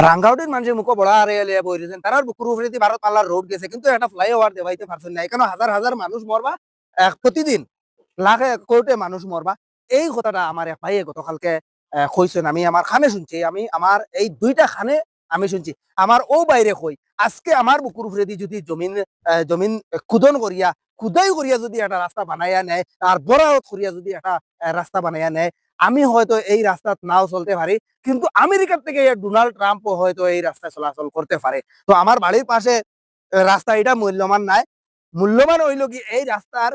রাঙ্গাউটির মানুষের মুখ বড় হারে লিয়ে বই রয়েছেন তারা বুকুর উপরে দিয়ে ভারত পাল্লার রোড গেছে কিন্তু একটা ফ্লাইওভার দেবাইতে পারছেন না এখানে হাজার হাজার মানুষ মরবা প্রতিদিন লাখে কোটি মানুষ মরবা এই কথাটা আমার এক ভাইয়ে গতকালকে কইছেন আমি আমার খানে শুনছি আমি আমার এই দুইটা খানে আমি শুনছি আমার ও বাইরে কই আজকে আমার বুকুর উপরে দিয়ে যদি জমিন খুদন করিয়া খুদাই করিয়া যদি একটা রাস্তা বানাইয়া নেয় আর বরাহত করিয়া যদি একটা রাস্তা বানাইয়া নেয় আমি হয়তো এই রাস্তা নাও চলতে পারি কিন্তু আমেরিকার থেকে ডোনাল্ড ট্রাম্পও হয়তো এই রাস্তায় চলাচল করতে পারে তো আমার বাড়ির পাশে রাস্তা এটা মূল্যবান নাই মূল্যবান হইল কি এই রাস্তার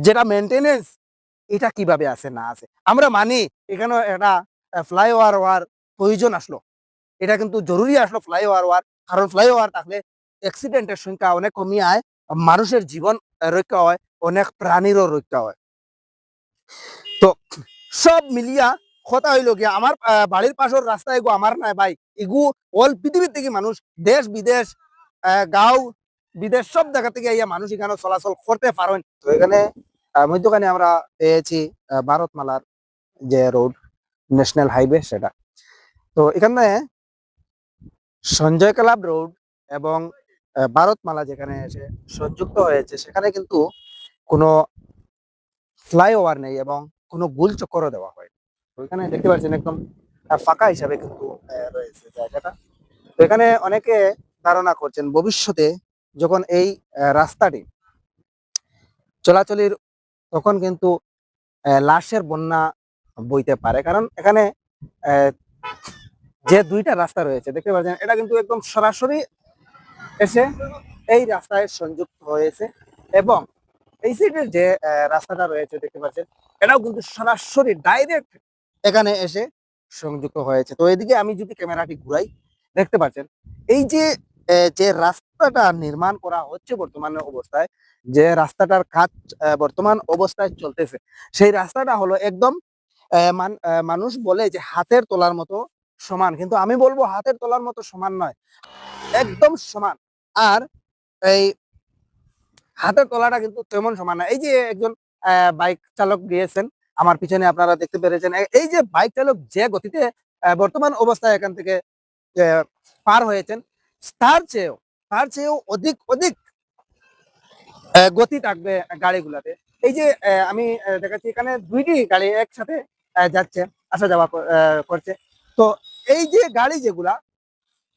যেটা মেনটেনেন্স এটা কিভাবে আছে না আছে আমরা মানি এখানে একটা ফ্লাইওভার হওয়ার প্রয়োজন আসলো এটা কিন্তু জরুরি আসলো ফ্লাইওভার হওয়ার কারণ ফ্লাইওভার থাকলে অ্যাক্সিডেন্টের সংখ্যা অনেক কমিয়ে আয় মানুষের জীবন রক্ষা হয় অনেক প্রাণীরও রক্ষা হয় তো সব মিলিয়া কথা হইল গিয়া আমার বাড়ির পাশের রাস্তা এগো আমার নাই ভাই এগু অল পৃথিবীর থেকে মানুষ দেশ বিদেশ গাঁও বিদেশ সব জায়গা থেকে ইয়া মানুষ এখানে চলাচল করতে পারেন তো এখানে মধ্যখানে আমরা পেয়েছি ভারতমালার যে রোড ন্যাশনাল হাইওয়ে সেটা তো এখানে সঞ্জয় ক্লাব রোড এবং ভারতমালা যেখানে এসে সংযুক্ত হয়েছে সেখানে কিন্তু কোনো ফ্লাইওভার নেই এবং কোনো গোল চক্করও দেওয়া হয় ওইখানে দেখতে পাচ্ছেন একদম ফাঁকা হিসাবে কিন্তু রয়েছে জায়গাটা তো এখানে অনেকে ধারণা করছেন ভবিষ্যতে যখন এই রাস্তাটি চলাচলের তখন কিন্তু লাশের বন্যা বইতে পারে কারণ এখানে যে দুইটা রাস্তা রয়েছে দেখতে পাচ্ছেন এটা কিন্তু একদম সরাসরি এসে এই রাস্তায় সংযুক্ত হয়েছে এবং এই সাইডের যে রাস্তাটা রয়েছে দেখতে পাচ্ছেন এটাও কিন্তু সরাসরি ডাইরেক্ট এখানে এসে সংযুক্ত হয়েছে তো এদিকে আমি যদি ক্যামেরাটি ঘুরাই দেখতে পাচ্ছেন এই যে যে রাস্তাটা নির্মাণ করা হচ্ছে বর্তমানে অবস্থায় যে রাস্তাটার কাজ বর্তমান অবস্থায় চলতেছে সেই রাস্তাটা হলো একদম মানুষ বলে যে হাতের তোলার মতো সমান কিন্তু আমি বলবো হাতের তোলার মতো সমান নয় একদম সমান আর এই হাতের তলাটা কিন্তু তেমন সমান না এই যে একজন বাইক চালক গিয়েছেন আমার পিছনে আপনারা দেখতে পেরেছেন এই যে বাইক চালক যে গতিতে বর্তমান অবস্থায় এখান থেকে পার হয়েছেন তার চেয়েও অধিক অধিক গতি থাকবে গাড়িগুলাতে এই যে আমি দেখাচ্ছি এখানে দুইটি গাড়ি একসাথে যাচ্ছে আসা যাওয়া করছে তো এই যে গাড়ি যেগুলা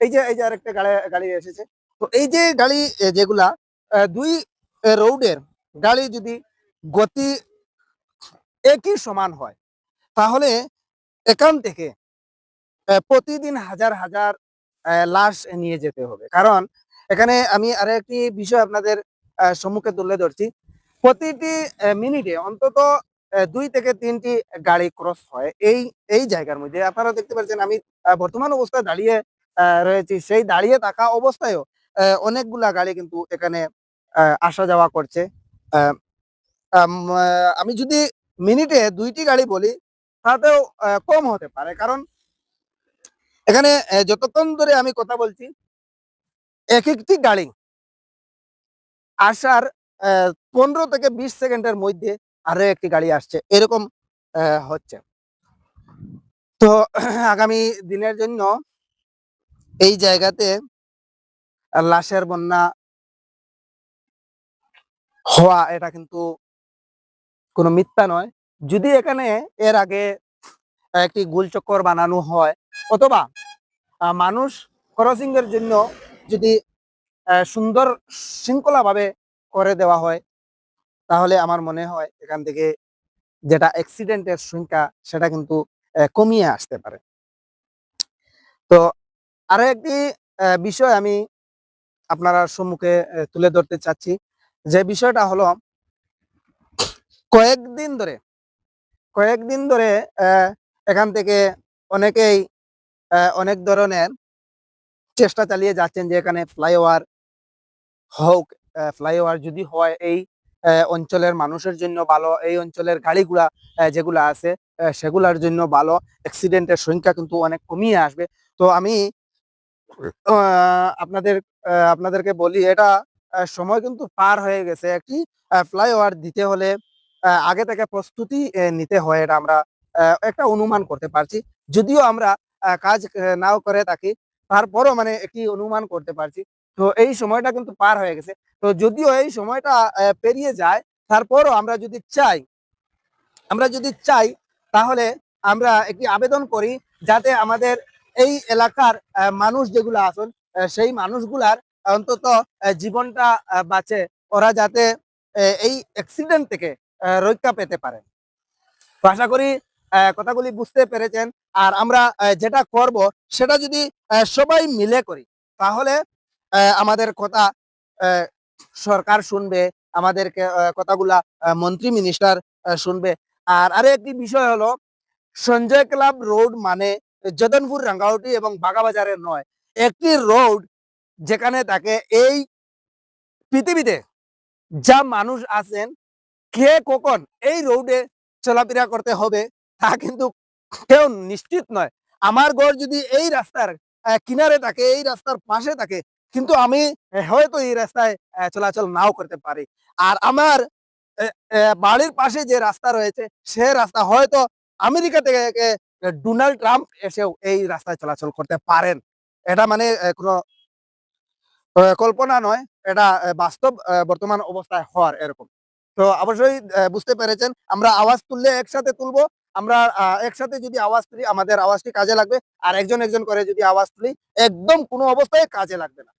এই যে আরেকটা গাড়ি এসেছে তো এই যে গাড়ি যেগুলা দুই রোডের গাড়ি যদি গতি একই সমান হয় তাহলে এখান থেকে প্রতিদিন হাজার হাজার লাশ নিয়ে যেতে হবে কারণ এখানে আমি আরো একটি বিষয় আপনাদের সম্মুখে তুলে ধরছি প্রতিটি মিনিটে অন্তত 2 থেকে 3টি গাড়ি ক্রস হয় এই এই জায়গার মধ্যে আপনারা দেখতে পাচ্ছেন আমি বর্তমান অবস্থায় দাঁড়িয়ে রয়েছি সেই দাঁড়িয়ে থাকা অবস্থায়ও অনেকগুলা গাড়ি কিন্তু এখানে আসা যাওয়া করছে আহ, আমি যদি মিনিটে 2টি গাড়ি বলি তাতেও কম হতে পারে কারণ এখানে যতক্ষণ ধরে আমি কথা বলছি এক একটি গাড়ি আসার 15 থেকে 20 সেকেন্ডের মধ্যে আরো একটি গাড়ি আসছে এরকম হচ্ছে তো আগামী দিনের জন্য এই জায়গাতে লাশের বন্যা হওয়া এটা কিন্তু কোনো মিথ্যা নয় যদি এখানে এর আগে একটি গোলচক্কর বানানো হয় অথবা মানুষ ক্রসিং এর জন্য যদি সুন্দর শৃঙ্খলা ভাবে করে দেওয়া হয় তাহলে আমার মনে হয় এখান থেকে যেটা অ্যাক্সিডেন্টের সংখ্যা সেটা কিন্তু কমিয়ে আসতে পারে তো আরো একটি বিষয় আমি আপনারা সম্মুখে তুলে ধরতে চাচ্ছি যে বিষয়টা হলো কয়েকদিন ধরে এখান থেকে অনেকেই অনেক ধরনের চেষ্টা চালিয়ে যাচ্ছেন যে এখানে ফ্লাইওভার হোক ফ্লাইওভার যদি হয় এই অঞ্চলের মানুষের জন্য ভালো এই অঞ্চলের গাড়িগুলা যেগুলা আছে সেগুলার জন্য ভালো অ্যাক্সিডেন্টের সংখ্যা কিন্তু অনেক কমিয়ে আসবে তো আমি আপনাদেরকে বলি এটা সময় কিন্তু পার হয়ে গেছে একটি ফ্লাইওভার দিতে হলে আগে থেকে প্রস্তুতি নিতে হয় এটা আমরা একটা অনুমান করতে পারছি যদিও আমরা কাজ নাও করে থাকি তারপরও মানে একটি অনুমান করতে পারছি। তো এই সময়টা কিন্তু পার হয়ে গেছে। তো যদিও এই সময়টা পেরিয়ে যায়, তারপরও আমরা যদি চাই তাহলে আমরা একটি আবেদন করি, যাতে আমাদের এই এলাকার মানুষ যেগুলো আছেন, সেই মানুষগুলার অন্তত জীবনটা বাঁচে। ওরা যাতে এই অ্যাক্সিডেন্ট থেকে রক্ষা পেতে পারে। তো আশা করি কথাগুলি বুঝতে পেরেছেন। আর আমরা যেটা করব সেটা যদি সবাই মিলে করি, তাহলে আমাদের কথা আহ, সরকার শুনবে, আমাদেরকে কথাগুলা মন্ত্রী মিনিস্টার শুনবে। আর আরো একটি বিষয় হলো, সঞ্জয় ক্লাব রোড মানে যদনপুর, রাঙ্গাউটি এবং বাগাবাজারের নয়। একটি রোড যেখানে তাকে এই পৃথিবীতে যা মানুষ আছেন, কে কখন এই রোডে চলাফেরা করতে হবে তা কিন্তু কেউ নিশ্চিত নয়। আমার ঘর যদি এই রাস্তার কিনারে থাকে, এই রাস্তার পাশে থাকে, কিন্তু আমি হয়তো এই রাস্তায় চলাচল নাও করতে পারি। আর আমার বাড়ির পাশে যে রাস্তা রয়েছে, সে রাস্তা হয়তো আমেরিকা থেকে ডোনাল্ড ট্রাম্প এসেও এই রাস্তায় চলাচল করতে পারেন। এটা মানে কোনো কল্পনা নয়, এটা বাস্তব বর্তমান অবস্থায় হওয়ার এরকম। তো অবশ্যই বুঝতে পেরেছেন, আমরা আওয়াজ তুললে একসাথে তুলবো। আমরা একসাথে যদি আওয়াজ তুলি, আমাদের আওয়াজটি কাজে লাগবে। আর একজন একজন করে যদি আওয়াজ তুলি, একদম কোনো অবস্থায় কাজে লাগবে না।